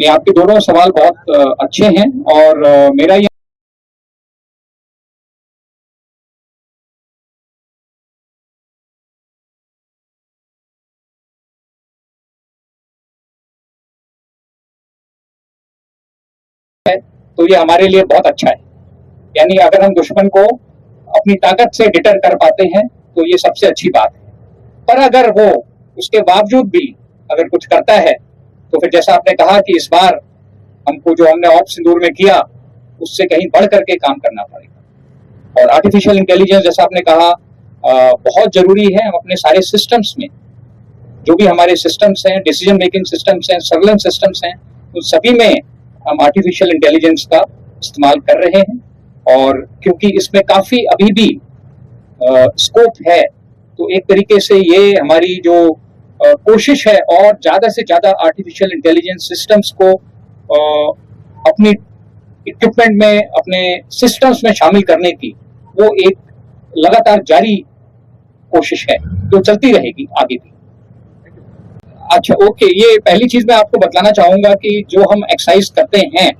नहीं, आपके दोनों सवाल बहुत अच्छे हैं और मेरा ये है, तो ये हमारे लिए बहुत अच्छा है। यानी अगर हम दुश्मन को अपनी ताकत से डिटर कर पाते हैं तो ये सबसे अच्छी बात है। पर अगर वो उसके बावजूद भी अगर कुछ करता है तो फिर जैसा आपने कहा कि इस बार हमको जो हमने ऑप सिंदूर में किया उससे कहीं बढ़ करके काम करना पड़ेगा। और आर्टिफिशियल इंटेलिजेंस जैसा आपने कहा बहुत जरूरी है। हम अपने सारे सिस्टम्स में जो भी हमारे सिस्टम्स हैं, डिसीजन मेकिंग सिस्टम्स हैं, सर्वेलेंस सिस्टम्स हैं, उन सभी में हम आर्टिफिशियल इंटेलिजेंस का इस्तेमाल कर रहे हैं। और क्योंकि इसमें काफी अभी भी स्कोप है, तो एक तरीके से ये हमारी जो कोशिश है और ज्यादा से ज्यादा आर्टिफिशियल इंटेलिजेंस सिस्टम्स को अपनी इक्विपमेंट में, अपने सिस्टम्स में शामिल करने की, वो एक लगातार जारी कोशिश है जो चलती रहेगी आगे भी। अच्छा, ओके, ये पहली चीज मैं आपको बतलाना चाहूंगा कि जो हम एक्सरसाइज करते हैं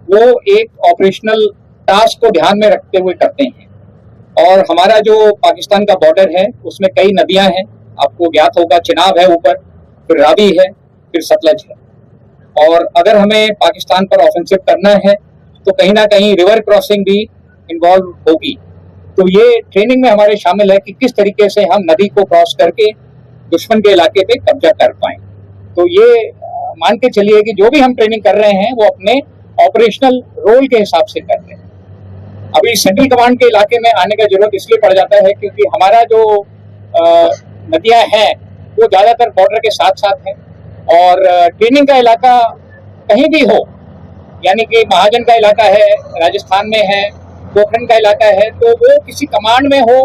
वो एक ऑपरेशनल टास्क को ध्यान में रखते हुए करते हैं। और हमारा जो पाकिस्तान का बॉर्डर है उसमें कई नदियां हैं, आपको ज्ञात होगा, चिनाब है ऊपर, फिर रावी है, फिर सतलज है। और अगर हमें पाकिस्तान पर ऑफेंसिव करना है तो कहीं ना कहीं रिवर क्रॉसिंग भी इन्वॉल्व होगी। तो ये ट्रेनिंग में हमारे शामिल है कि किस तरीके से हम नदी को क्रॉस करके दुश्मन के इलाके पे कब्जा कर पाए। तो ये मान के चलिए कि जो भी हम ट्रेनिंग कर रहे हैं वो अपने ऑपरेशनल रोल के हिसाब से कर रहे हैं। अभी सेंट्रल कमांड के इलाके में आने का जरूरत इसलिए पड़ जाता है क्योंकि हमारा जो नदियां हैं वो ज्यादातर बॉर्डर के साथ साथ है। और ट्रेनिंग का इलाका कहीं भी हो, यानी कि महाजन का इलाका है, राजस्थान में है, पोखरण का इलाका है, तो वो किसी कमांड में हो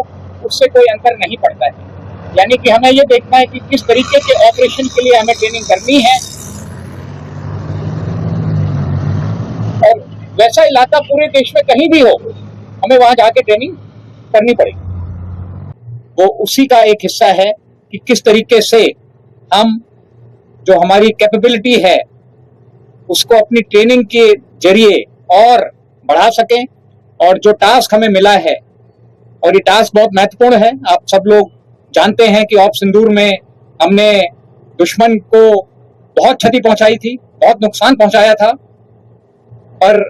उससे कोई अंतर नहीं पड़ता है। यानी कि हमें ये देखना है कि किस तरीके के ऑपरेशन के लिए हमें ट्रेनिंग करनी है और वैसा इलाका पूरे देश में कहीं भी हो हमें वहां जाके ट्रेनिंग करनी पड़ेगी। वो उसी का एक हिस्सा है कि किस तरीके से हम जो हमारी कैपेबिलिटी है उसको अपनी ट्रेनिंग के जरिए और बढ़ा सकें। और जो टास्क हमें मिला है, और ये टास्क बहुत महत्वपूर्ण है, आप सब लोग जानते हैं कि ऑप सिंदूर में हमने दुश्मन को बहुत क्षति पहुंचाई थी, बहुत नुकसान पहुंचाया था। पर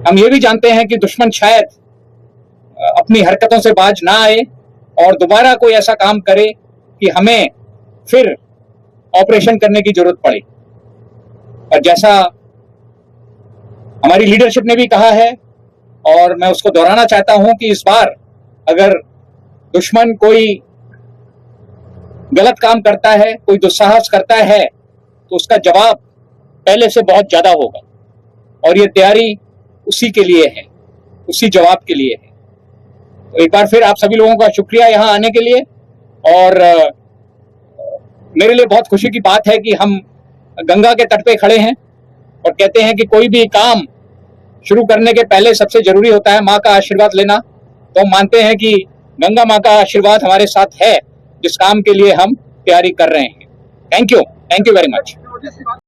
हम ये भी जानते हैं कि दुश्मन शायद अपनी हरकतों से बाज ना आए और दोबारा कोई ऐसा काम करे कि हमें फिर ऑपरेशन करने की जरूरत पड़े। और जैसा हमारी लीडरशिप ने भी कहा है और मैं उसको दोहराना चाहता हूं कि इस बार अगर दुश्मन कोई गलत काम करता है, कोई दुस्साहस करता है, तो उसका जवाब पहले से बहुत ज्यादा होगा। और ये तैयारी उसी के लिए है, उसी जवाब के लिए है। तो एक बार फिर आप सभी लोगों का शुक्रिया यहाँ आने के लिए। और मेरे लिए बहुत खुशी की बात है कि हम गंगा के तट पे खड़े हैं और कहते हैं कि कोई भी काम शुरू करने के पहले सबसे जरूरी होता है माँ का आशीर्वाद लेना। तो हम मानते हैं कि गंगा माँ का आशीर्वाद हमारे साथ है जिस काम के लिए हम तैयारी कर रहे हैं। Thank you very much.